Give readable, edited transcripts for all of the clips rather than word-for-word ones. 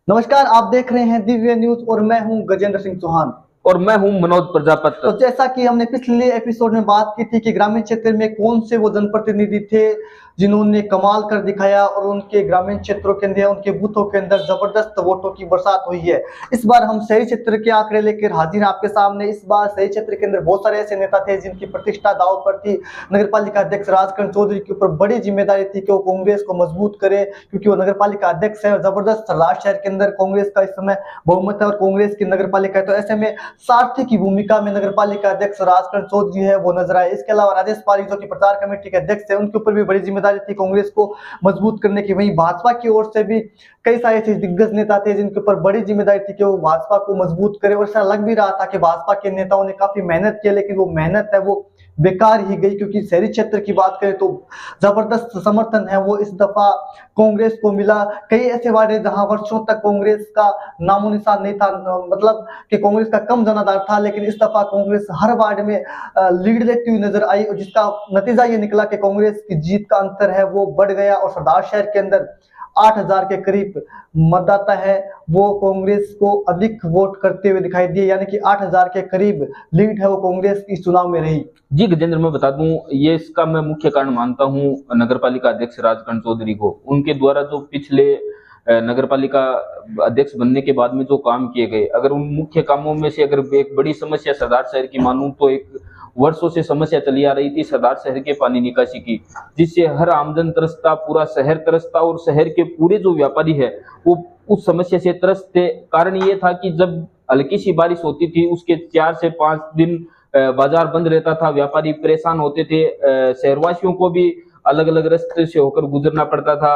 नमस्कार, आप देख रहे हैं दिव्य न्यूज और मैं हूं गजेंद्र सिंह चौहान। और मैं हूं मनोज प्रजापति। तो जैसा कि हमने पिछले एपिसोड में बात की थी कि ग्रामीण क्षेत्र में कौन से वो जनप्रतिनिधि थे जिन्होंने कमाल कर दिखाया और उनके ग्रामीण क्षेत्रों के अंदर उनके बूथों के अंदर जबरदस्त वोटों की बरसात हुई है। इस बार हम शहरी क्षेत्र के आंकड़े लेकर हाजिर हैं आपके सामने। इस बार शहरी क्षेत्र के अंदर बहुत सारे ऐसे नेता थे जिनकी प्रतिष्ठा दांव पर थी। नगरपालिका अध्यक्ष राजकरण चौधरी के ऊपर बड़ी जिम्मेदारी थी कि वो कांग्रेस को मजबूत करे, क्योंकि वो नगरपालिका अध्यक्ष है और जबरदस्त सरदार शहर के अंदर कांग्रेस का इस समय बहुमत है और कांग्रेस की नगरपालिका है। तो ऐसे में सारथी की भूमिका में नगरपालिका अध्यक्ष राजकरण चौधरी है वो नजर आए। इसके अलावा राजेश पारी जो कि प्रचार कमेटी के अध्यक्ष है, उनके ऊपर भी बड़ी जिम्मेदारी थी कांग्रेस को मजबूत करने की। वहीं भाजपा की ओर से भी कई सारे ऐसे दिग्गज नेता थे जिनके ऊपर बड़ी जिम्मेदारी थी कि वो भाजपा को मजबूत करे। और ऐसा लग भी रहा था कि भाजपा के नेताओं ने काफी मेहनत की, लेकिन वो मेहनत है वो बेकार ही गई, क्योंकि शहरी क्षेत्र की बात करें तो जबरदस्त समर्थन है वो इस दफा कांग्रेस को मिला। कई ऐसे वार्ड है जहां वर्षों तक कांग्रेस का नामो निशान नहीं था, मतलब कि कांग्रेस का कम जनाधार था, लेकिन इस दफा कांग्रेस हर वार्ड में लीड लेती हुई नजर आई और जिसका नतीजा ये निकला कि कांग्रेस की जीत का अंतर है वो बढ़ गया और सरदार शहर के अंदर 8,000 के करीब मतदाता है वो कांग्रेस को अधिक वोट करते हुए दिखाई दिए, यानी कि 8,000 के करीब लीड है वो कांग्रेस की चुनाव में रही। जी गजेंद्र, मैं बता दूं, ये इसका मैं मुख्य कारण मानता हूं नगरपालिका अध्यक्ष राजकरण चौधरी को। उनके द्वारा जो पिछले नगरपालिका अध्यक्ष बनने के बाद में जो काम किए गए, अगर उन मुख्य कामों में से अगर एक बड़ी समस्या सरदार शहर की मानूं तो एक वर्षों से समस्या चली आ रही थी सरदार शहर के पानी निकासी की, जिससे हर आमजन तरसता, पूरा शहर तरसता और शहर के पूरे जो व्यापारी है वो उस समस्या से त्रस्त थे। कारण ये था कि जब हल्की सी बारिश होती थी उसके 4 से 5 दिन बाजार बंद रहता था, व्यापारी परेशान होते थे, शहरवासियों को भी अलग अलग रास्ते से होकर गुजरना पड़ता था,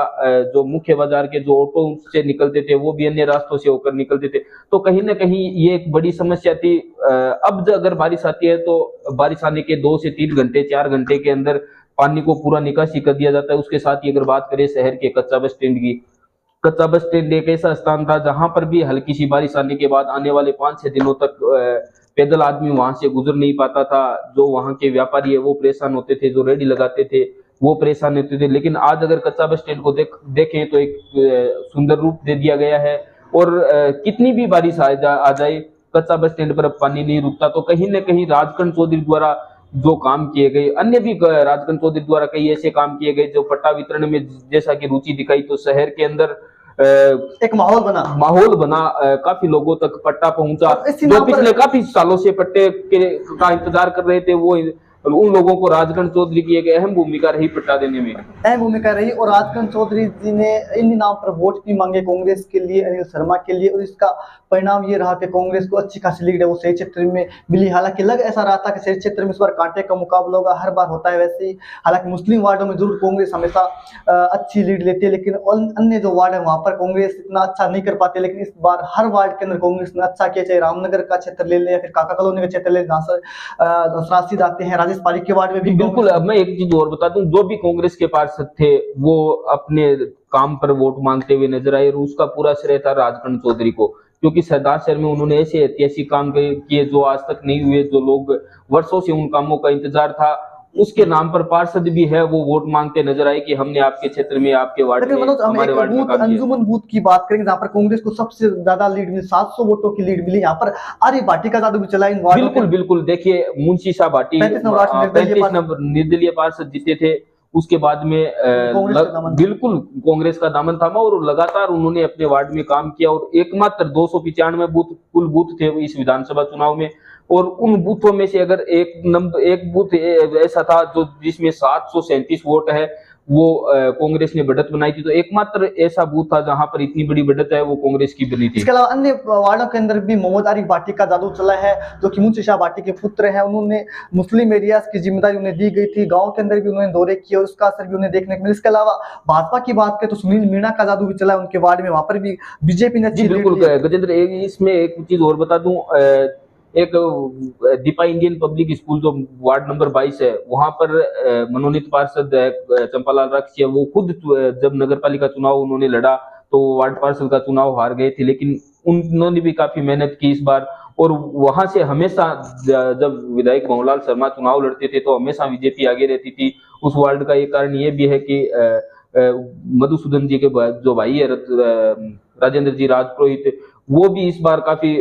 जो मुख्य बाजार के जो ऑटो से निकलते थे वो भी अन्य रास्तों से होकर निकलते थे। तो कहीं ना कहीं ये एक बड़ी समस्या थी। अब अगर बारिश आती है तो बारिश आने के 2 से 3 घंटे 4 घंटे के अंदर पानी को पूरा निकासी कर दिया जाता है। उसके साथ ही अगर बात करें शहर के कच्चा बस स्टैंड की, कच्चा बस स्टैंड एक ऐसा स्थान था जहां पर भी हल्की सी बारिश आने के बाद आने वाले 5-6 दिनों तक पैदल आदमी वहां से गुजर नहीं पाता था। जो वहां के व्यापारी है वो परेशान होते थे, जो रेडी लगाते थे वो परेशान होते थे। लेकिन आज अगर कच्चा बस स्टैंड को देखें तो एक सुंदर रूप दे दिया गया है और कितनी भी बारिश आ जाए कच्चा बस स्टैंड पर अब पानी नहीं रुकता। तो कहीं ना कहीं राजकरण चौधरी द्वारा जो काम किए गए, अन्य भी राजकरण चौधरी द्वारा कई ऐसे काम किए गए जो पट्टा वितरण में जैसा कि रुचि दिखाई, तो शहर के अंदर एक माहौल बना, काफी लोगों तक पट्टा पहुंचा। जो पिछले काफी सालों से पट्टे का इंतजार कर रहे थे वो उन लोगों को राजकरण चौधरी की एक अहम भूमिका रही पट्टा देने में, अहम भूमिका रही। और राजकरण चौधरी जी ने इन नाम पर वोट भी मांगे कांग्रेस के लिए, अनिल शर्मा के लिए, और इसका परिणाम ये रहा कि कांग्रेस को अच्छी खासी लीड है वो शहरी क्षेत्र में मिली। हालांकि लग ऐसा रहा था कि शहरी क्षेत्र में इस बार कांटे का मुकाबला होगा, हर बार होता है वैसे ही। हालांकि मुस्लिम वार्डों में जरूर कांग्रेस हमेशा अच्छी लीड लेती है, लेकिन अन्य जो वार्ड है वहां पर कांग्रेस इतना अच्छा नहीं कर पाती। लेकिन इस बार हर वार्ड के अंदर कांग्रेस ने अच्छा किया, चाहे रामनगर का क्षेत्र ले ले या फिर काका कॉलोनी का क्षेत्र ले ले, जहाँ राशिद आते हैं, राजेश पारिक के वार्ड में भी। बिल्कुल। अब मैं एक चीज और बता दूं, जो भी कांग्रेस के पार्षद थे वो अपने काम पर वोट मांगते हुए नजर आए और उसका पूरा श्रेय था राजकरण चौधरी को, क्योंकि सरदार शहर में उन्होंने ऐसे ऐतिहासिक काम किए जो आज तक नहीं हुए, जो लोग वर्षों से उन कामों का इंतजार था। उसके नाम पर पार्षद भी है वो वोट मांगते नजर आए कि हमने आपके क्षेत्र में, आपके वार्ड में, हमारे वार्ड में काम किया। अंजुमन बूथ की बात करेंगे जहां पर कांग्रेस को सबसे ज्यादा लीड मिली, 700 वोटों की लीड मिली। यहाँ पर आर्य भाटी का जादू भी चला इन वार्डों। बिल्कुल बिल्कुल। देखिए मुंशी शाह भाटी 35 नंबर निर्दलीय पार्षद जीते थे। उसके बाद में बिल्कुल कांग्रेस का दामन थामा और लगातार उन्होंने अपने वार्ड में काम किया और एकमात्र 295 बूथ कुल बूथ थे इस विधानसभा चुनाव में। और उन बूथों में से अगर एक बूथ ऐसा था जो जिसमें 737 वोट है वो कांग्रेस ने बढ़त बनाई थी, तो एकमात्र ऐसा बूथ था जहां पर इतनी बड़ी बढ़त है वो कांग्रेस की बनी थी। इसके अलावा अन्य वार्डों के अंदर भी मोहम्मद आरिफ भाटी का जादू चला है, जो कि मुंशी शाह भाटी के पुत्र हैं। उन्होंने मुस्लिम एरियाज की जिम्मेदारी उन्हें दी गई थी, गांव के अंदर भी उन्होंने दौरे किए और उसका असर भी उन्हें देखने को मिला। इसके अलावा भाजपा की बात करें तो सुनील मीणा का जादू भी चला है उनके वार्ड में, वहां पर भी बीजेपी ने अच्छी। बिल्कुल गजेंद्र, इसमें एक चीज और बता दूं, एक दीपा इंडियन पब्लिक स्कूल जो वार्ड नंबर 22 है वहां पर मनोनीत पार्षद चंपालाल राक्षी, वो खुद जब नगरपालिका चुनाव उन्होंने लड़ा तो वार्ड पार्षद का चुनाव हार गए थे, लेकिन उन्होंने भी काफी मेहनत की इस बार। और वहां से हमेशा जब विधायक भंवरलाल शर्मा चुनाव लड़ते थे तो हमेशा बीजेपी आगे रहती थी उस वार्ड का। एक कारण ये भी है कि मधुसूदन जी के जो भाई है राजेंद्र जी राजपुरोहित, वो भी इस बार काफी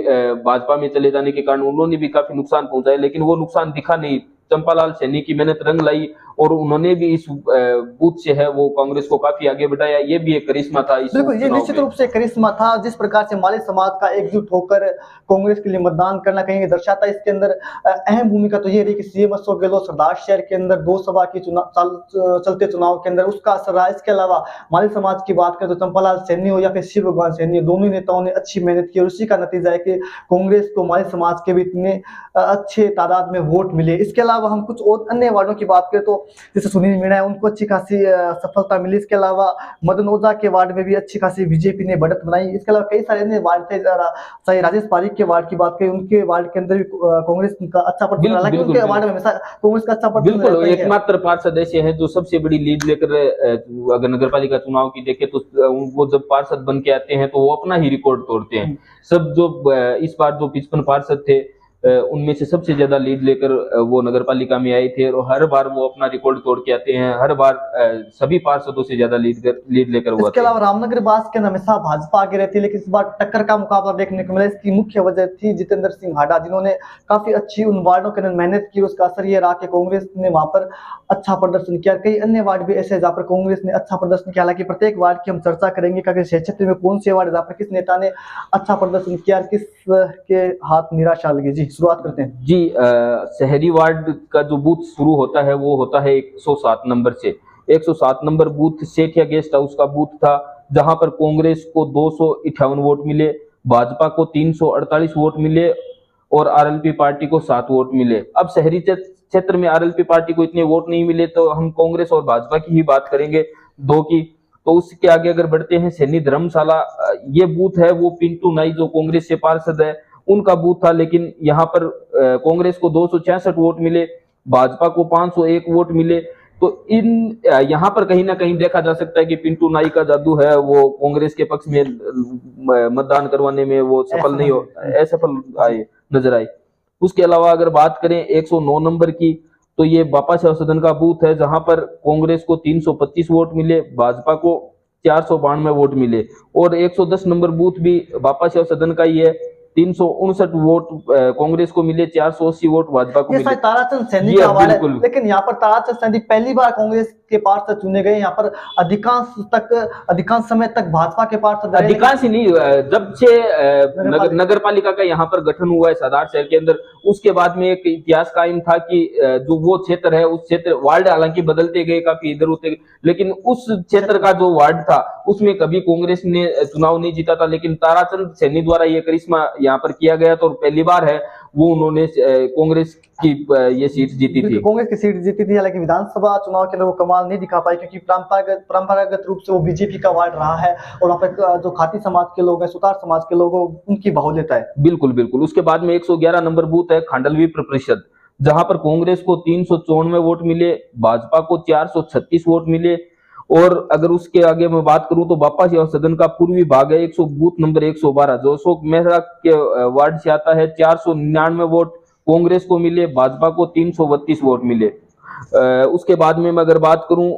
भाजपा में चले जाने के कारण उन्होंने भी काफी नुकसान पहुंचाया, लेकिन वो नुकसान दिखा नहीं। चंपालाल सैनी की मेहनत रंग लाई और उन्होंने भी इस बूथ से है वो कांग्रेस को काफी आगे बढ़ाया। ये भी एक करिश्मा था इस बिल्कुल, ये उपचुनाव निश्चित में। रूप से करिश्मा था। जिस प्रकार से माली समाज का एकजुट होकर कांग्रेस के लिए मतदान करना कहीं दर्शाता है। इसके अंदर अहम भूमिका तो ये रही कि सीएम अशोक गहलोत सरदार शहर के अंदर 2 सभा की चलते चुनाव के अंदर उसका असर रहा। इसके अलावा माली समाज की बात करें तो चंपालाल सैनी हो या फिर शिव भगवान सैनी हो, दोनों ही नेताओं ने अच्छी मेहनत की और उसी का नतीजा है कि कांग्रेस को माली समाज के भी इतने अच्छे तादाद में वोट मिले। इसके अलावा हम कुछ और अन्य वार्डों की बात करें तो जैसे सुनील मीणा है, उनको अच्छी खासी सफलता मिली। इसके अलावा मदन ओझा के वार्ड में भी अच्छी खासी बीजेपी ने बढ़त बनाई। इसके अलावा कई सारे अन्य वार्ड थे, चाहे राजेश पारीक के वार्ड की बात करें, उनके वार्ड के अंदर भी कांग्रेस का अच्छा प्रदर्शन, हालांकि उनके वार्ड में हमेशा कांग्रेस का अच्छा प्रदर्शन बिल्कुल रहता ही है। एकमात्र पार्षद ऐसे हैं जो सबसे बड़ी लीड लेकर अगर नगर पालिका चुनाव की देखें तो वो जब पार्षद बन के आते हैं तो वो अपना ही रिकॉर्ड तोड़ते हैं। सब जो इस बार जो 55 पार्षद थे उनमें से सबसे ज्यादा लीड लेकर वो नगर पालिका में आए थे और हर बार वो अपना रिकॉर्ड तोड़ के आते हैं। हर बार सभी पार्षदों से ज्यादा लीड लेकर वो आते हैं। इसके अलावा रामनगर बास के हमेशा भाजपा आगे रहती है, लेकिन इस बार टक्कर का मुकाबला देखने को मिला। इसकी मुख्य वजह थी जितेंद्र सिंह हाडा, जिन्होंने काफी अच्छी उन वार्डों के अंदर मेहनत की। उसका असर ये रहा कि कांग्रेस ने वहां पर अच्छा प्रदर्शन किया। कई अन्य वार्ड भी ऐसे जहाँ पर कांग्रेस ने अच्छा प्रदर्शन किया। हालांकि प्रत्येक वार्ड की हम चर्चा करेंगे कि शहर क्षेत्र में कौन से वार्ड जहाँ पर किस नेता ने अच्छा प्रदर्शन किया, किस के हाथ निराशा लगी। जी शुरुआत करते हैं। जी शहरी वार्ड का जो बूथ शुरू होता है वो होता है 107 नंबर से। 107 number booth Sethia guest house का बूथ था, जहां पर कांग्रेस को 258 वोट मिले, भाजपा को 348 वोट मिले और आरएलपी पार्टी को 7 वोट मिले। अब शहरी क्षेत्र में आरएलपी पार्टी को इतने वोट नहीं मिले तो हम कांग्रेस और भाजपा की ही बात करेंगे दो की। तो उसके आगे अगर बढ़ते हैं, सैनी धर्मशाला ये बूथ है वो पिंटू नाई जो कांग्रेस से पार्षद है उनका बूथ था, लेकिन यहाँ पर कांग्रेस को 266 वोट मिले, भाजपा को 501 वोट मिले। तो इन यहाँ पर कहीं ना कहीं देखा जा सकता है कि पिंटू नाई का जादू है, वो कांग्रेस के पक्ष में मतदान करवाने में वो सफल नहीं हो, असफल आए नजर आए। उसके अलावा अगर बात करें 109 नंबर की, तो ये बापा शाह सदन का बूथ है, जहां पर कांग्रेस को 325 वोट मिले, भाजपा को 492 वोट मिले। और 110 नंबर बूथ भी बापा शाह सदन का ही है, 359 वोट कांग्रेस को मिले, 480 वोट भाजपा को मिले। ताराचंद सैनी का वार्ड है, लेकिन यहाँ पर ताराचंद सैनी पहली बार कांग्रेस के पार्षद चुने गए। यहाँ पर अधिकांश समय तक भाजपा के पार्षद, अधिकांश ही नहीं, जब से नगर पालिका का यहाँ पर गठन हुआ है सरदार शहर के अंदर, उसके बाद में एक इतिहास कायम था कि जो वो क्षेत्र है, उस क्षेत्र वार्ड हालांकि बदलते गए, काफी इधर होते गए, लेकिन उस क्षेत्र का जो वार्ड था उसमें कभी कांग्रेस ने चुनाव नहीं जीता था। लेकिन ताराचंद सैनी द्वारा ये करिश्मा यहाँ पर किया गया तो पहली बार है वो उन्होंने कांग्रेस की ये सीट जीती थी। कांग्रेस की सीट जीती थी, हालांकि विधानसभा चुनाव के अंदर वो कमाल नहीं दिखा पाई, क्योंकि परंपरागत रूप से वो बीजेपी का वार्ड रहा है और वहाँ पर जो खाती समाज के लोग हैं, सुतार समाज के लोग, उनकी बाहुल्यता है। बिल्कुल बिल्कुल। उसके बाद में 111 नंबर बूथ है खांडलवी परिषद, जहां पर कांग्रेस को 394 वोट मिले, भाजपा को 436 वोट मिले। और अगर उसके आगे मैं बात करूं तो बापा शाह सदन का पूर्वी भाग है, 100 बूथ नंबर 112 जो अशोक मेहरा के वार्ड से आता है, 499 वोट कांग्रेस को मिले, भाजपा को 332 वोट मिले। उसके बाद में मैं अगर बात करूं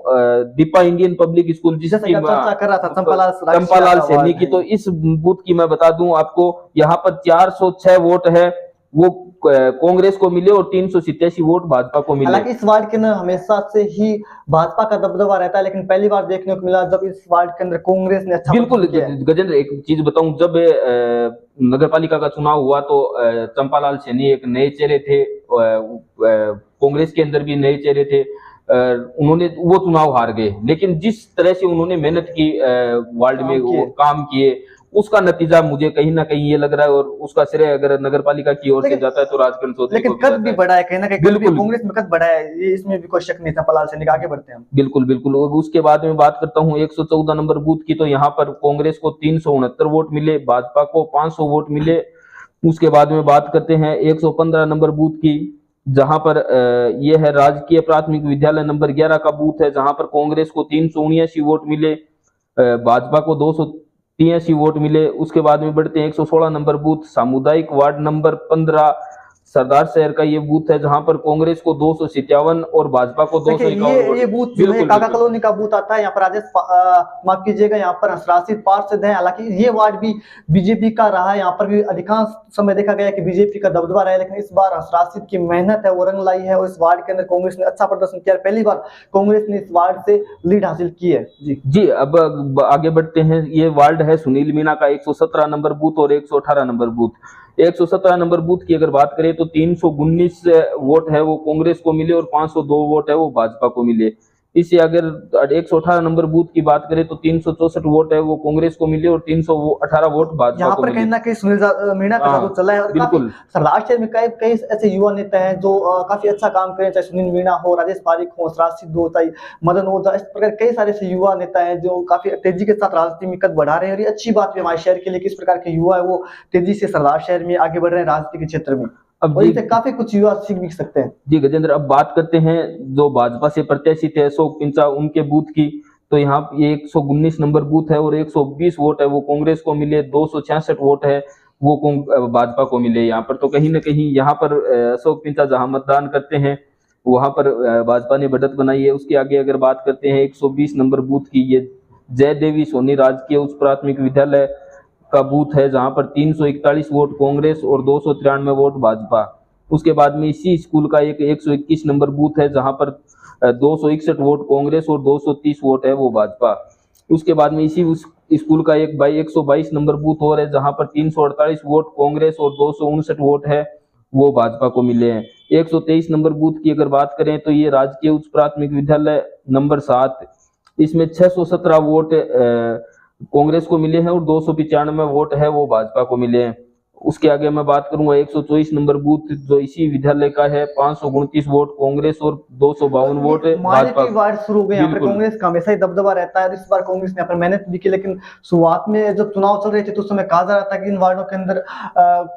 दीपा इंडियन पब्लिक स्कूल जिसकी कर रहा था चंपालाल सैनी की, तो इस बूथ की मैं बता दूं आपको, यहाँ पर 406 वोट है वो कांग्रेस को मिले और 387 वोट भाजपा को मिले। हालांकि इस वार्ड के अंदर हमेशा से ही भाजपा का दबदबा रहता है, लेकिन पहली बार देखने को मिला जब इस वार्ड के अंदर कांग्रेस ने अच्छा। बिल्कुल गजेंद्र, एक चीज बताऊं, जब नगर पालिका का चुनाव हुआ तो चंपालाल सैनी एक नए चेहरे थे, कांग्रेस के अंदर भी नए चेहरे थे, उन्होंने वो चुनाव हार गए, लेकिन जिस तरह से उन्होंने मेहनत की वार्ड में काम किए, उसका नतीजा मुझे कहीं ना कहीं ये लग रहा है, और उसका श्रेय अगर नगर पालिका की ओर से जाता है तो राजकरण चौधरी, लेकिन कद भी बढ़ा है कहीं ना कहीं, बिल्कुल कांग्रेस में कद बढ़ा है, ये इसमें भी कोई शक नहीं था। चंपालाल सैनी आगे बढ़ते हैं। बिल्कुल बिल्कुल। उसके बाद में बात करता हूँ 114 नंबर बूथ की, तो यहाँ पर कांग्रेस को 369 वोट मिले, भाजपा को 500 वोट मिले। उसके बाद में बात करते हैं 115 नंबर बूथ की, जहां पर ये है राजकीय प्राथमिक विद्यालय नंबर 11 का बूथ है, जहां पर कांग्रेस को 379 वोट मिले, भाजपा को 283 वोट मिले। उसके बाद में बढ़ते हैं 116 नंबर बूथ सामुदायिक वार्ड नंबर 15 सरदार शहर का ये बूथ है जहां पर कांग्रेस को 257 और भाजपा को देखिए 251 ये बूथ जो है काका कॉलोनी का बूथ आता है, यहाँ पर राजेश माफ कीजिएगा, यहाँ पर हंसराज पार्षद है। हालांकि ये वार्ड भी बीजेपी का रहा है, यहाँ पर भी अधिकांश समय देखा गया कि बीजेपी का दबदबा रहा है, लेकिन इस बार हंसराज की मेहनत है वो रंग लाई है और इस वार्ड के अंदर कांग्रेस ने अच्छा प्रदर्शन किया। पहली बार कांग्रेस ने इस वार्ड से लीड हासिल की है। जी अब आगे बढ़ते हैं। ये वार्ड है सुनील मीणा का 117 नंबर बूथ और 118 नंबर बूथ। 117 नंबर बूथ की अगर बात करें तो 319 वोट है वो कांग्रेस को मिले और 502 वोट है वो भाजपा को मिले। इसे अगर 118 नंबर बूथ की बात करें तो 364 वोट है वो कांग्रेस को मिले और 318 वोट भाजपा यहाँ को पर मिले। कहीं ना कहीं सुनील मीणा का जादू चला है और काफी बिल्कुल सरदार शहर में कई ऐसे युवा नेता हैं जो काफी अच्छा काम करें, चाहे सुनील मीणा हो, राजेश पारिक हो, हंसराज सिद्धू हो, चाहे मदन ओझा, इस प्रकार कई सारे ऐसे युवा नेता हैं जो काफी तेजी के साथ राजनीति में कद बढ़ा रहे हैं और ये अच्छी बात है हमारे शहर के लिए, किस प्रकार के युवा है वो तेजी से सरदार शहर में आगे बढ़ रहे हैं राजनीति के क्षेत्र में। अब और जी इनसे काफी कुछ युवा सीख भी सकते हैं। जी गजेंद्र, अब बात करते हैं जो भाजपा से प्रत्याशी थे अशोक पिंचा उनके बूथ की। तो यहाँ ये 119 नंबर बूथ है और 120 वोट है वो कांग्रेस को मिले, 266 वोट है वो भाजपा को मिले। यहाँ पर तो कहीं ना कहीं यहाँ पर अशोक पिंचा जहां मतदान करते हैं वहां पर भाजपा ने बढ़त बनाई है। उसके आगे अगर बात करते हैं 120 नंबर बूथ की, ये जय देवी सोनी राजकीय उच्च प्राथमिक विद्यालय का बूथ है जहां पर 341 वोट कांग्रेस और 293 वोट भाजपा। उसके बाद में इसी स्कूल का एक 121 नंबर बूथ है जहां पर 261 वोट कांग्रेस और 230 वोट है वो भाजपा। उसके बाद में इसी उस स्कूल का एक 122 नंबर बूथ और है जहां पर 348 वोट कांग्रेस और 259 वोट है वो भाजपा को मिले हैं। 123 नंबर बूथ की अगर बात करें तो ये राजकीय उच्च प्राथमिक विद्यालय नंबर 7, इसमें 617 वोट कांग्रेस को मिले हैं और 295 वोट है वो भाजपा को मिले हैं। उसके आगे मैं बात करूंगा 124 नंबर बूथ जो इसी विद्यालय का है, 529 वोट कांग्रेस और 252 वोट भाजपा। वार्ड शुरू हो गए, यहाँ पर कांग्रेस का हमेशा ही दबदबा रहता है। इस बार कांग्रेस ने यहाँ पर मेहनत भी की, लेकिन शुरुआत में जब चुनाव चल रहे थे तो उस समय कहा जा रहा था कि इन वार्डों के अंदर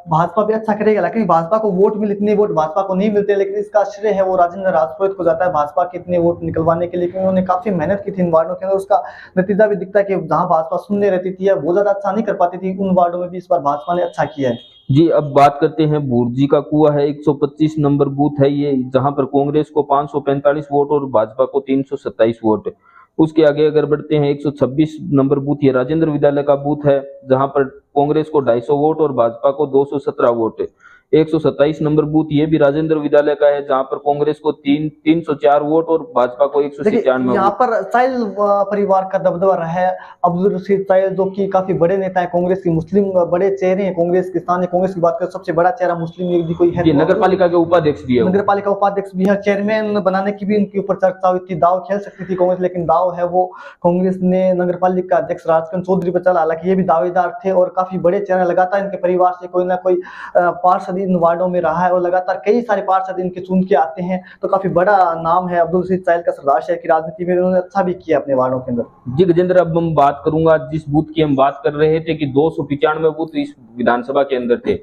भाजपा भी अच्छा करेगा, लेकिन भाजपा को वोट मिले, इतने वोट भाजपा को नहीं मिलते। लेकिन इसका श्रेय है वो राजेंद्र राजपुरोहित को जाता है भाजपा के इतने वोट निकलवाने के लिए, क्योंकि उन्होंने काफी मेहनत की थी इन वार्डों के अंदर। उसका नतीजा भी दिखता है कि जहां भाजपा शून्य रहती थी या बहुत ज्यादा अच्छा नहीं कर पाती थी, उन वार्डों में भी इस बार भाजपा ने अच्छा किया है। जी अब बात करते हैं भुर्जी का कुआं है 125 नंबर बूथ है ये, जहां पर कांग्रेस को 545 वोट और भाजपा को 327 वोट। उसके आगे अगर बढ़ते हैं 126 नंबर बूथ, ये राजेंद्र विद्यालय का बूथ है जहां पर कांग्रेस को 250 वोट और भाजपा को 217 वोट। 127 नंबर बूथ ये भी राजेंद्र विद्यालय का है जहां पर कांग्रेस को 304 वोट और भाजपा को 197 यहाँ पर साहिल परिवार का दबदबा रहा है। अब्दुल रशीद साहिल जो कि काफी बड़े नेता है कांग्रेस की, मुस्लिम बड़े चेहरे हैं कांग्रेस के सामने। कांग्रेस की बात करें सबसे बड़ा चेहरा मुस्लिम यदि कोई है, नगर पालिका के उपाध्यक्ष भी है, नगर पालिका उपाध्यक्ष भी है, चेयरमैन बनाने की भी इनके ऊपर चर्चा हुई थी, दाव खेल सकती थी कांग्रेस, लेकिन दाव है वो कांग्रेस ने नगर पालिका अध्यक्ष राजकन चौधरी पर चला। हालांकि ये भी दावेदार थे और काफी बड़े चेहरे, लगातार इनके परिवार से कोई ना कोई पार्षद इन वार्डों में रहा है और लगातार कई सारे पार्षद इनके चुन के आते हैं, तो काफी बड़ा नाम है अब्दुल रशीद साहिल का सरदार शहर की राजनीति में। उन्होंने अच्छा भी किया अपने वार्डों के अंदर। जी गजेंद्र, अब हम बात करूंगा जिस बूथ की हम बात कर रहे थे कि 295 बूथ इस विधानसभा के अंदर थे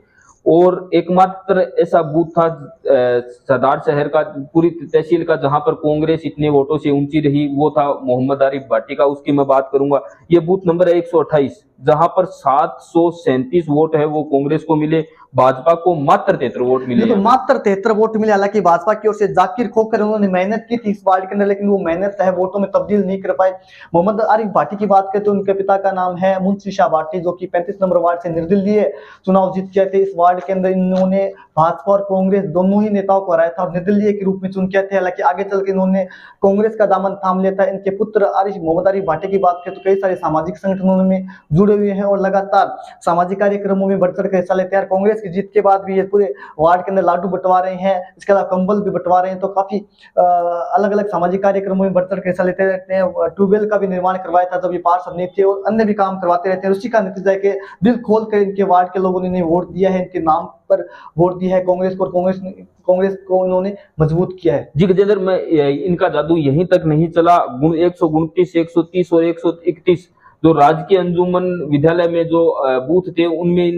और एकमात्र ऐसा बूथ था सरदार शहर का पूरी तहसील का जहां पर कांग्रेस इतने वोटों से ऊंची रही, वो था मोहम्मद आरिफ भाटी का। उसकी मैं बात करूंगा, ये बूथ नंबर है 128 जहां पर 737 वोट है वो कांग्रेस को मिले, भाजपा को मात्र 73 वोट मिले। तो मात्र 73 वोट मिले। हालांकि भाजपा की ओर से जाकिर खोकर उन्होंने मेहनत की थी इस वार्ड के अंदर, लेकिन वो मेहनत है वोटों में तब्दील नहीं कर पाए। मोहम्मद आरिफ भाटी की बात करें तो उनके पिता का नाम है मुंशी शाह भाटी, जो कि 35 नंबर वार्ड से निर्दलीय चुनाव जीत गए थे। इस वार्ड के अंदर इन्होंने भाजपा और कांग्रेस दोनों ही नेताओं को हराया था और निर्दलीय के रूप में चुन किया थे। हालांकि आगे चल के इन्होंने कांग्रेस का दामन थाम लिया था। इनके पुत्र मोहम्मद आरिफ भाटी की बात करें तो कई सारे सामाजिक संगठनों में जुड़े हुए हैं और लगातार सामाजिक कार्यक्रमों में बढ़ चढ़ कर हिस्सा लेते हैं। कांग्रेस की जीत के बाद भी ये पूरे वार्ड के अंदर लाडू बंटवा रहे हैं, इसके अलावा कंबल भी बंटवा रहे हैं, तो काफी अलग अलग सामाजिक कार्यक्रमों में बढ़ चढ़ कर हिस्सा लेते रहते हैं। ट्यूबवेल का भी निर्माण करवाया था जब ये पार्षद नहीं थे और अन्य भी काम करवाते रहते हैं। उसी का नतीजा है कि दिल खोल कर इनके वार्ड के लोगों ने इन्हें वोट दिया है, इनके नाम पर वोट दिया है कांग्रेस को, कांग्रेस को इन्होंने मजबूत किया है। जी गजेंद्र, मैं इनका जादू यहीं तक नहीं चला। 129, 130 और 131 जो राजकीय अंजुमन विद्यालय में जो बूथ थे उनमें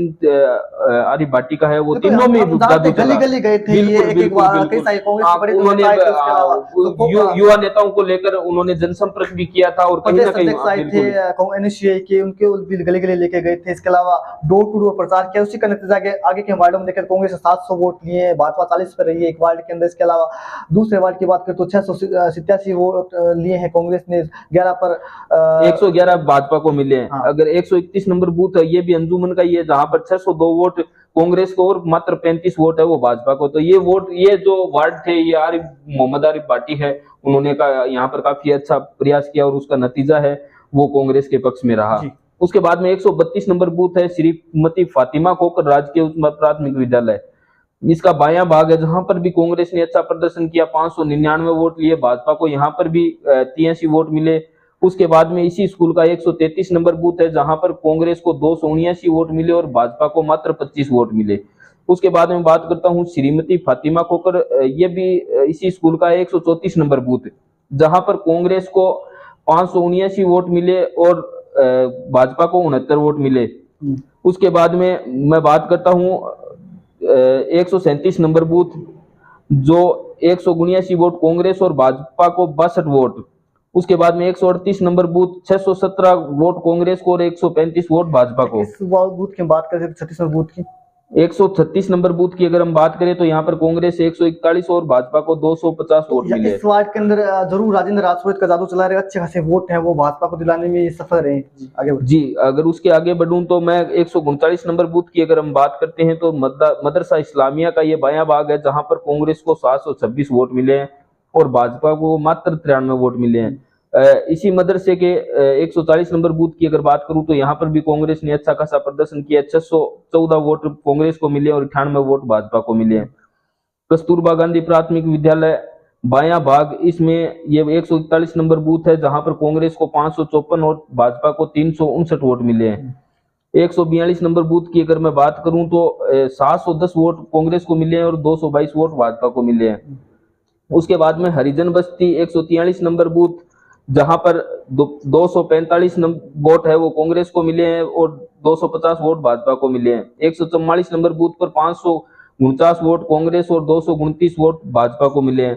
आरिफ भाटी का है वो बिल्कुल, तीनों में हम जानते जादू हैं, चला। गली-गली गए थे ये, बिल्कुल एक-एक बिल्कुल बार कई बिल्कुल। सारे कांग्रेस के बड़े उन्होंने नेता आए थे उसके अलावा। तो युवा नेताओं को लेकर उन्होंने जनसंपर्क भी किया था और कहीं ना प्रदेश कहीं अध्यक्ष आए थे बिल्कुल एनएसयूआई के, उनके भी गली-गली लेके गए थे। इसके अलावा डोर टू डोर प्रचार किया, उसी का नतीजा आगे के वार्डों में देखा कांग्रेस ने 700 वोट लिए, भाजपा 40 पे रही है एक वार्ड के अंदर। इसके अलावा दूसरे वार्ड की बात करें तो 687 वोट लिए हैं कांग्रेस ने, 11 पर 111 भाजपा को मिले हैं। हाँ। अगर 131 नंबर बूथ है ये भी अंजुमन का ही है जहां पर 602 वोट कांग्रेस को और मात्र 35 वोट है वो भाजपा को। तो ये वोट, ये जो वार्ड थे ये मोहम्मद आरिफ भाटी है, उन्होंने यहाँ पर काफी अच्छा प्रयास किया और उसका नतीजा है वो कांग्रेस के पक्ष में रहा। उसके बाद में 132 नंबर बूथ है श्रीमती फातिमा कोकर राजकीय उच्च प्राथमिक विद्यालय, इसका बायां भाग है जहां पर भी कांग्रेस ने अच्छा प्रदर्शन किया, 599 वोट लिए, भाजपा को यहाँ पर भी 83 वोट मिले। उसके बाद में इसी स्कूल का 133 नंबर बूथ है जहां पर कांग्रेस को 279 वोट मिले और भाजपा को मात्र 25 वोट मिले। उसके बाद में बात करता हूं श्रीमती फातिमा कोकर, ये भी इसी स्कूल का 134 नंबर बूथ जहां पर कांग्रेस को 579 वोट मिले और भाजपा को 69 वोट मिले। उसके बाद में मैं बात करता हूं 137 नंबर बूथ जो 179 वोट कांग्रेस और भाजपा को 62 वोट। उसके बाद में 138 नंबर बूथ 617 वोट कांग्रेस को और 135 वोट भाजपा को। इस बूथ की बात करें 36 नंबर बूथ की, 136 नंबर बूथ की अगर हम बात करें तो यहाँ पर कांग्रेस 141 और भाजपा को 250 वोट मिले। इस वार्ड के अंदर जरूर राजेंद्र राजपूत का जादू चला रहे, अच्छे खासे वोट हैं वो भाजपा को दिलाने में सफल रहे। आगे जी, अगर उसके आगे बढ़ूं तो मैं 139 नंबर बूथ की अगर हम बात करते हैं तो मदरसा इस्लामिया का ये बायां भाग है जहां पर कांग्रेस को 726 वोट मिले हैं और भाजपा को मात्र 93 वोट मिले हैं। इसी मदरसे के 140 नंबर बूथ की अगर बात करूं तो यहाँ पर भी कांग्रेस ने अच्छा खासा प्रदर्शन किया, 614 वोट कांग्रेस को मिले और 98 वोट भाजपा को मिले हैं। कस्तूरबा गांधी प्राथमिक विद्यालय बायां भाग, इसमें ये 141 नंबर बूथ है जहां पर कांग्रेस को 554 और भाजपा को 359 वोट मिले हैं। 142 नंबर बूथ की अगर मैं बात करूं तो 710 वोट कांग्रेस को मिले हैं और 222 वोट भाजपा को मिले हैं। उसके बाद में हरिजन बस्ती 143 नंबर बूथ जहां पर 245 वोट है वो कांग्रेस को मिले हैं और 250 वोट भाजपा को मिले हैं। 144 नंबर बूथ पर 549 वोट कांग्रेस और 229 वोट भाजपा को मिले हैं।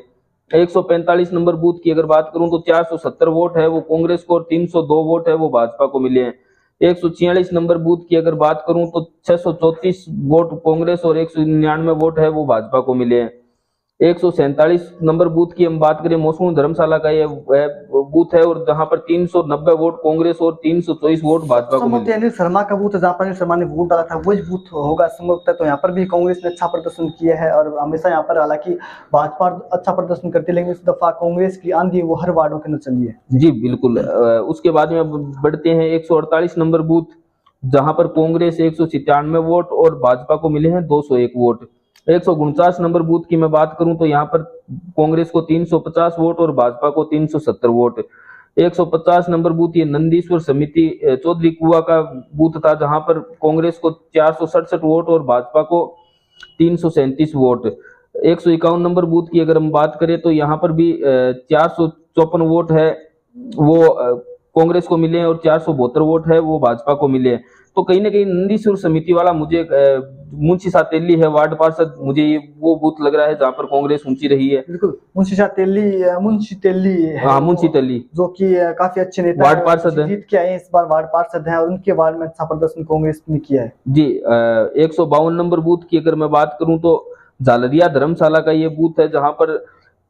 145 नंबर बूथ की अगर बात करूं तो 470 वोट है वो कांग्रेस को और 302 वोट है वो भाजपा को मिले हैं। 146 नंबर बूथ की अगर बात करूं तो 634 वोट कांग्रेस और 199 वोट है वो भाजपा को मिले हैं। 147 नंबर बूथ की हम बात करें मौसम धर्मशाला का ये बूथ है और जहां पर 390 वोट कांग्रेस और 324 वोट भाजपा को मिले। अनिल शर्मा का बूथ है जहाँ पर अनिल शर्मा ने वोट डाला था वही बूथ होगा संभवतः, तो यहाँ पर भी कांग्रेस ने अच्छा प्रदर्शन किया है और हमेशा यहाँ पर हालांकि भाजपा अच्छा प्रदर्शन करती है लेकिन इस दफा कांग्रेस की आंधी वो हर वार्डों के अंदर चली है। जी बिल्कुल। उसके बाद में बढ़ते हैं 148 नंबर बूथ जहां पर कांग्रेस 197 वोट और भाजपा को मिले हैं 201 वोट। 149 नंबर बूथ की मैं बात करूं तो यहाँ पर कांग्रेस को 350 वोट और भाजपा को 370 वोट। 150 नंबर बूथ ये नंदीश्वर समिति चौधरी कुआ का बूथ था जहां पर कांग्रेस को 467 वोट और भाजपा को 337 वोट। 151 नंबर बूथ की अगर हम बात करें तो यहाँ पर भी 454 वोट है वो कांग्रेस को मिले हैं और 472 वोट है वो भाजपा को मिले हैं। तो कहीं ना कहीं नंदीश्वर समिति वाला मुझे मुंशी सातेली है वार्ड पार्षद, मुझे ये वो बूथ लग रहा है जहां पर कांग्रेस ऊंची रही है। बिल्कुल, मुंशी तेली है, हाँ मुंशी तेली जो कि काफी अच्छे नेता वार्ड पार्षद है, जीत के आए इस बार वार्ड पार्षद है और उनके वार्ड में अच्छा प्रदर्शन कांग्रेस ने किया है। जी। 152 नंबर बूथ की अगर मैं बात करूं तो झालरिया धर्मशाला का ये बूथ है जहां पर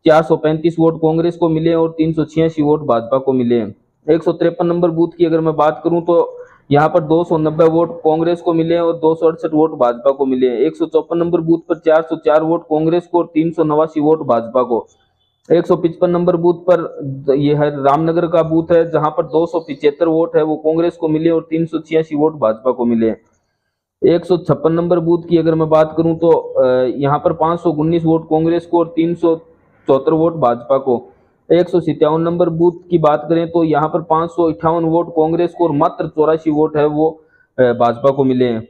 435 वोट कांग्रेस को मिले और 386 वोट भाजपा को मिले हैं। 153 नंबर बूथ की अगर मैं बात करूं तो यहाँ पर 290 वोट कांग्रेस को मिले और 268 वोट भाजपा को मिले हैं। 154 नंबर बूथ पर 404 वोट कांग्रेस को और 389 वोट भाजपा को। 155 नंबर बूथ पर यह है रामनगर का बूथ है जहां पर 275 वोट है वो कांग्रेस को मिले और 386 वोट भाजपा को मिले। 156 नंबर बूथ की अगर मैं बात करूं तो यहाँ पर 519 वोट कांग्रेस को और 374 वोट भाजपा को। 157 नंबर बूथ की बात करें तो यहाँ पर 558 वोट कांग्रेस को और मात्र 84 वोट है वो भाजपा को मिले हैं।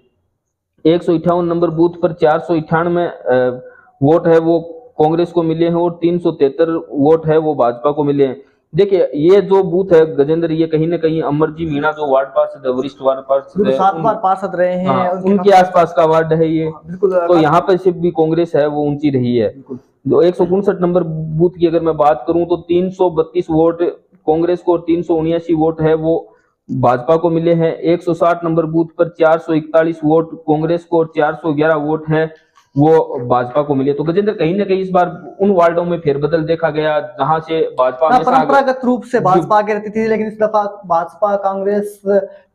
158 नंबर बूथ पर 498 वोट है वो कांग्रेस को मिले हैं और 373 वोट है वो भाजपा को मिले हैं। देखिए ये जो बूथ है गजेंद्र, ये कहीं ना कहीं अमरजी मीणा जो वार्ड पार्षद है, वरिष्ठ वार्ड पार्षद बिल्कुल है, 7 बार पार्षद रहे हैं, हाँ, उनके उनके आसपास का वार्ड है ये। बिल्कुल तो यहाँ पर सिर्फ भी कांग्रेस है वो ऊंची रही है। जो 159 नंबर बूथ की अगर मैं बात करूं तो 332 वोट कांग्रेस को और 379 वोट है वो भाजपा को मिले हैं। 160 नंबर बूथ पर 441 वोट कांग्रेस को और 411 वोट है वो भाजपा को मिले। तो गजेंद्र कहीं ना कहीं इस बार उन वार्डों में फेरबदल देखा गया जहां से भाजपा हमेशा परंपरागत रूप से भाजपा आगे रहती थी, लेकिन इस दफा भाजपा कांग्रेस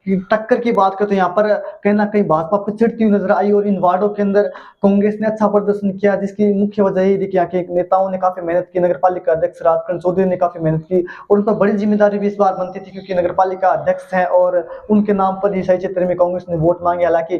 की टक्कर की बात करें तो यहाँ पर कहीं ना कहीं भाजपा पिछड़ती हुई नजर आई और इन वार्डों के अंदर कांग्रेस ने अच्छा प्रदर्शन किया, जिसकी मुख्य वजह यही थी कि यहाँ के नेताओं ने काफी मेहनत की, नगर पालिका अध्यक्ष राजकरण चौधरी ने काफी मेहनत की और उन पर बड़ी जिम्मेदारी भी इस बार बनती थी क्योंकि नगर पालिका अध्यक्ष हैं और उनके नाम पर ईसाई क्षेत्र में कांग्रेस ने वोट मांगे। हालांकि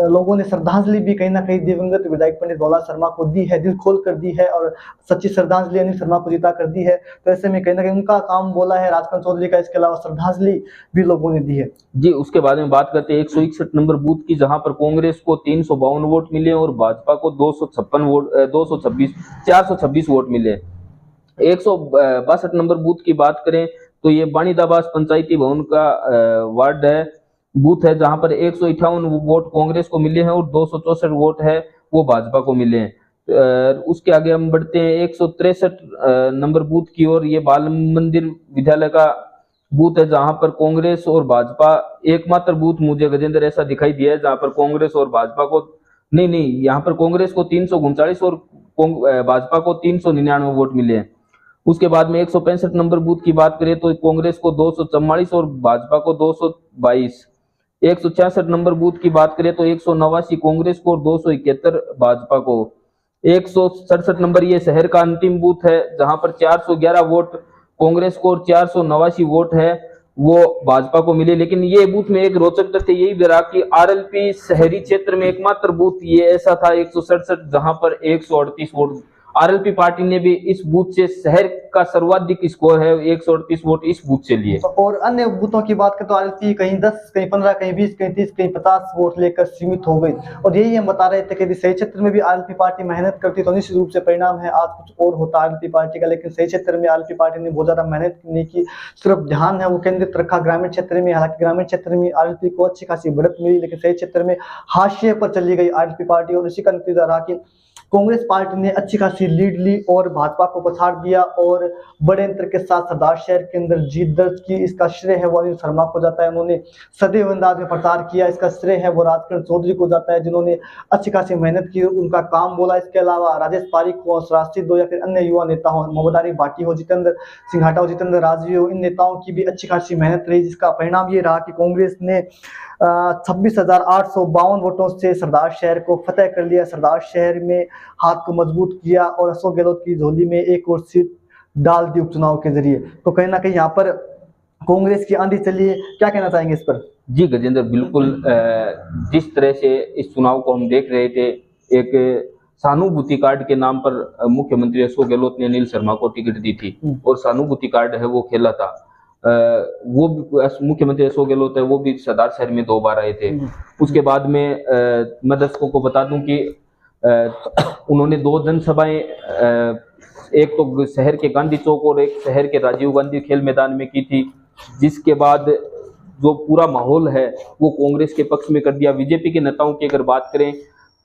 लोगों ने श्रद्धांजलि भी कहीं ना कहीं दिवंगत विधायक पंडित भोला शर्मा को दी है, दिल खोल कर दी है और सच्ची श्रद्धांजलि अनिल शर्मा को जिता कर दी है। तो ऐसे में कहीं ना कहीं उनका काम बोला है राजकरण चौधरी का, इसके अलावा श्रद्धांजलि भी लोगों ने दी है। जी, उसके बाद में बात करते हैं 161 नंबर बूथ की, जहां पर कांग्रेस को 352 वोट मिले और भाजपा को 426 वोट मिले। 162 नंबर बूथ की बात करें तो ये बाणीदाबास पंचायती भवन का वार्ड है, बूथ है, जहां पर 158 वोट कांग्रेस को मिले हैं और 264 वोट है वो भाजपा को मिले हैं। उसके आगे हम बढ़ते हैं 163 नंबर बूथ की ओर। ये बाल मंदिर विद्यालय का बूथ है जहां पर कांग्रेस और भाजपा, एकमात्र बूथ मुझे गजेंद्र ऐसा दिखाई दिया है जहां पर कांग्रेस और भाजपा को नहीं, यहाँ पर कांग्रेस को 339 और भाजपा को 399 वोट मिले हैं। उसके बाद में 165 नंबर बूथ की बात करें तो कांग्रेस को 244 और भाजपा को 222। 166 नंबर बूथ की बात करें तो 189 कांग्रेस को और 271 भाजपा को। 167 नंबर ये शहर का अंतिम बूथ है जहां पर 411 वोट कांग्रेस को और 489 वोट है वो भाजपा को मिले। लेकिन ये बूथ में एक रोचक तथ्य यही भी रहा कि आरएलपी शहरी क्षेत्र में एकमात्र बूथ ये ऐसा था 167 जहां पर 138 वोट आरएलपी पार्टी ने भी इस बूथ से शहर का सर्वाधिक स्कोर है, 138 वोट इस बूथ से लिए। और अन्य बूथों की बात करें तो आरएलपी कहीं 10, कहीं 15, कहीं 20, कहीं 30, कहीं 50 वोट लेकर सीमित हो गई और यही हम बता रहे थे कि सही क्षेत्र में भी आरएलपी पार्टी मेहनत करती तो निश्चित रूप से परिणाम है आज कुछ और होता आरएलपी पार्टी का, लेकिन सही क्षेत्र में आरएलपी पार्टी ने बहुत ज्यादा मेहनत नहीं की, सिर्फ ध्यान है वो केंद्रित रखा ग्रामीण क्षेत्र में। हालांकि ग्रामीण क्षेत्र में आरएलपी को अच्छी खासी बढ़त मिली, लेकिन सही क्षेत्र में हाशिए पर चली गई आरएलपी पार्टी और इसी का नतीजा रहा कि कांग्रेस पार्टी ने अच्छी खासी लीड ली और भाजपा को पछाड़ दिया और बड़े अंतर के साथ सरदार शहर के अंदर जीत दर्ज की। इसका श्रेय है वो अनिल शर्मा को जाता है, उन्होंने सदैव अंदाज में प्रचार किया। इसका श्रेय है वो राजकरण चौधरी को जाता है जिन्होंने अच्छी खासी मेहनत की, उनका काम बोला। इसके अलावा राजेश पारिक हो, राष्ट्रीय दो या फिर अन्य युवा नेता हो, मोहम्मद आरिफ भाटी हो, जितेंद्र सिंघाटा हो, जितेंद्र राजवी हो, इन नेताओं की भी अच्छी खासी मेहनत रही, जिसका परिणाम ये रहा कि कांग्रेस ने 26,852 वोटों से सरदार शहर को फतेह कर लिया, सरदार शहर में हाथ को मजबूत किया और अशोक गहलोत की झोली में एक और सीट डाल दी उपचुनाव के जरिए। तो कहीं ना कहीं यहाँ पर कांग्रेस की आंधी चली है, क्या कहना चाहेंगे इस पर? जी गजेंद्र, बिल्कुल जिस तरह से इस चुनाव को हम देख रहे थे, एक सहानुभूति कार्ड के नाम पर मुख्यमंत्री अशोक गहलोत ने अनिल शर्मा को टिकट दी थी और सहानुभूति कार्ड है वो खेला था। वो मुख्यमंत्री अशोक गहलोत है वो भी सरदार शहर में 2 बार आए थे। उसके बाद में मैं दर्शकों को बता दूं कि उन्होंने 2 जनसभाएं, एक तो शहर के गांधी चौक और एक शहर के राजीव गांधी खेल मैदान में की थी, जिसके बाद जो पूरा माहौल है वो कांग्रेस के पक्ष में कर दिया। बीजेपी के नेताओं की अगर बात करें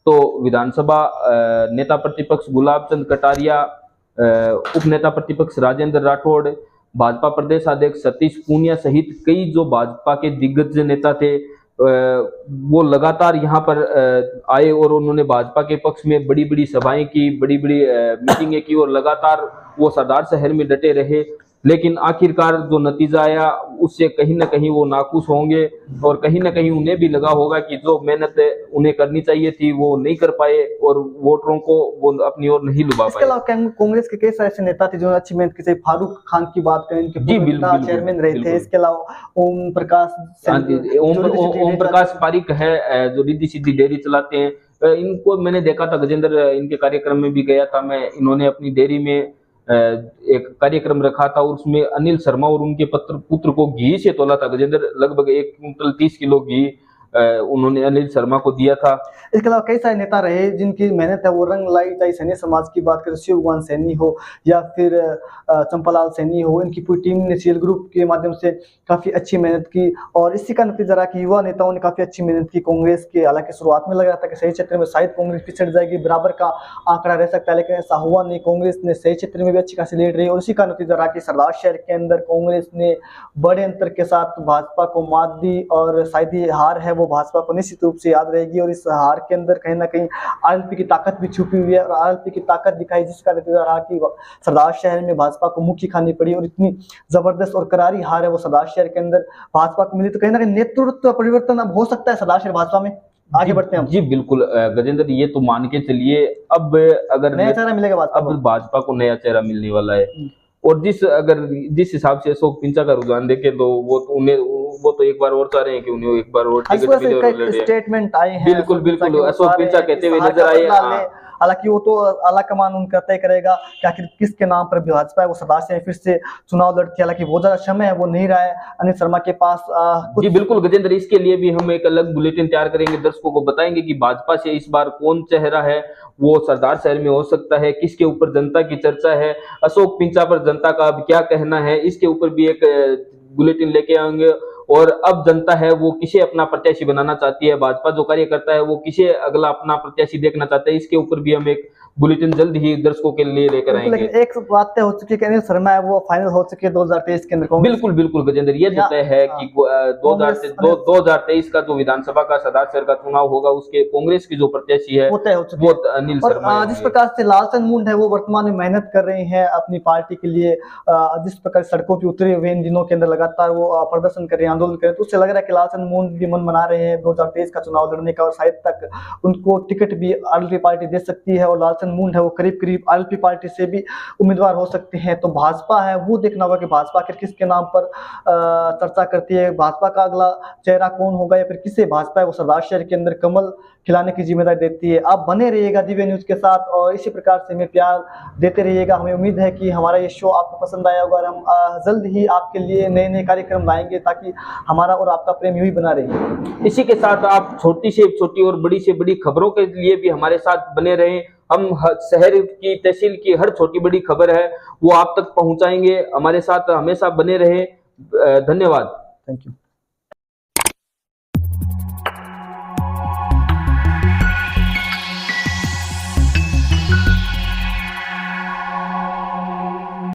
तो विधानसभा नेता प्रतिपक्ष गुलाब चंद कटारिया, उप नेता प्रतिपक्ष राजेंद्र राठौड़, भाजपा प्रदेश अध्यक्ष सतीश पूनिया सहित कई जो भाजपा के दिग्गज नेता थे वो लगातार यहाँ पर आए और उन्होंने भाजपा के पक्ष में बड़ी बड़ी सभाएं की, बड़ी बड़ी मीटिंगें की और लगातार वो सरदार शहर में डटे रहे। लेकिन आखिरकार जो नतीजा आया उससे कहीं ना कहीं वो नाखुश होंगे और कहीं ना कहीं उन्हें भी लगा होगा कि जो मेहनत उन्हें करनी चाहिए थी वो नहीं कर पाए और वोटरों को वो अपनी ओर नहीं लुभा पाए। इसके अलावा कांग्रेस के कई सारे ऐसे नेता थे जो अच्छी मेहनत की, फारूक खान की बात करें, इनके चेयरमैन रहे थे। इसके अलावा ओम प्रकाश पारिक है जो रिद्धि सिद्धि डेयरी चलाते हैं, इनको मैंने देखा था गजेंद्र, इनके कार्यक्रम में भी गया था मैं। इन्होंने अपनी डेयरी में एक कार्यक्रम रखा था और उसमें अनिल शर्मा और उनके पुत्र को घी से तोला था गजेंद्र, लगभग 1 कुंटल 30 किलो घी उन्होंने अनिल शर्मा को दिया था। इसके अलावा कई सारे नेता रहे जिनकी मेहनत है वो रंग लाई, चाहे सैनी समाज की बात करें, शिवकुमार सैनी हो या फिर चंपालाल सैनी हो, इनकी पूरी टीम ने सीएल ग्रुप के माध्यम से काफी अच्छी मेहनत की और इसी का नतीजा रहा कि युवा नेताओं ने काफी अच्छी मेहनत की। कांग्रेस के हालांकि शुरुआत में लग रहा था कि सही क्षेत्र में शायद कांग्रेस पिछड़ जाएगी, बराबर का आंकड़ा रह सकता है, लेकिन ऐसा हुआ नहीं। कांग्रेस ने सही क्षेत्र में भी अच्छी खासी लीड रही और इसी का नतीजा रहा कि सरदार शहर के अंदर कांग्रेस ने बड़े अंतर के साथ भाजपा को मात दी और शायद ये हार है वो भाजपा को निश्चित रूप से याद रहेगी और इस हार के अंदर कहीं ना कहीं आरएलपी की ताकत भी छुपी हुई है और आरएलपी की ताकत दिखाई, जिसका नतीजा रहा कि सरदार शहर में भाजपा को मुक्की खानी पड़ी और इतनी जबरदस्त और करारी हार है वो सरदार शहर के अंदर भाजपा को मिली। तो कहीं ना कहीं नेतृत्व परिवर्तन अब हो सकता है सरदार शहर भाजपा में। आगे बढ़ते हैं हम। जी बिल्कुल गजेंद्र, ये तो मान के चलिए अब अगर नया चेहरा मिलेगा भाजपा अब भाजपा को नया चेहरा मिलने वाला है और जिस हिसाब से अशोक पिंचा का रुझान देखे तो वो तो एक बार और चाह रहे हैं कि उन्हें एक बार और टिकट मिले और लड़े। स्टेटमेंट आए हैं बिल्कुल बिल्कुल, अशोक पिंचा कहते हुए नजर आए। हालांकि वो तो आला कमान उनका तय करेगा कि आखिर किसके नाम पर भाजपा है वो सरदार से फिर से चुनाव लड़ती है। हालांकि वो ज्यादा समय है वो नहीं रहा है अनिल शर्मा के पास। जी बिल्कुल गजेंद्र, इसके लिए भी हम एक अलग बुलेटिन तैयार करेंगे, दर्शकों को बताएंगे कि भाजपा से इस बार कौन चेहरा है वो सरदार शहर में हो सकता है, किसके ऊपर जनता की चर्चा है, अशोक पिंचा पर जनता का अब क्या कहना है, इसके ऊपर भी एक बुलेटिन लेके आएंगे। और अब जनता है वो किसे अपना प्रत्याशी बनाना चाहती है, भाजपा जो कार्यकर्ता है वो किसे अगला अपना प्रत्याशी देखना चाहते हैं, इसके ऊपर भी हम एक बुलेटिन जल्द ही दर्शकों के लिए लेकर आएंगे। लेकिन एक बात तय हो चुकी है कि अनिल शर्मा है वो फाइनल हो चुकी है 2023 के अंदर। बिल्कुल बिल्कुल गजेंद्र, ये तो तय है कि 2023 का जो विधानसभा का सरदार शहर का चुनाव होगा उसके कांग्रेस की जो प्रत्याशी है वो तय हो चुकी है अनिल शर्मा। जिस प्रकार से लालचंद मुंड है वो वर्तमान में मेहनत कर रहे हैं अपनी पार्टी के लिए, जिस प्रकार सड़कों पर उतरे हुए इन दिनों के अंदर लगातार वो प्रदर्शन कर रहे हैं, आंदोलन कर रहे हैं, तो उससे लग रहा है कि लालचंद मुंड भी मन बना रहे हैं 2023 का चुनाव लड़ने का और शायद तक उनको टिकट भी आरएलपी पार्टी दे सकती है और लालचंद मुंड है वो करीब करीब आरएलपी पार्टी से भी उम्मीदवार हो सकते हैं। तो भाजपा है वो देखना होगा कि भाजपा आखिर किसके नाम पर चर्चा करती है, भाजपा का अगला चेहरा कौन होगा या फिर किसे भाजपा है वो सरदार शहर के अंदर कमल खिलाने की जिम्मेदारी देती है। आप बने रहिएगा दिव्य न्यूज के साथ और इसी प्रकार से हमें प्यार देते रहिएगा। हमें उम्मीद है कि हमारा ये शो आपको पसंद आया होगा और हम जल्द ही आपके लिए नए नए कार्यक्रम लाएंगे ताकि हमारा और आपका प्रेम यूं ही बना रहे। इसी के साथ आप छोटी से छोटी और बड़ी से बड़ी खबरों के लिए भी हमारे साथ बने रहें। हम शहर की तहसील की हर छोटी बड़ी खबर है वो आप तक पहुंचाएंगे, हमारे साथ हमेशा बने रहें। धन्यवाद। Thank you.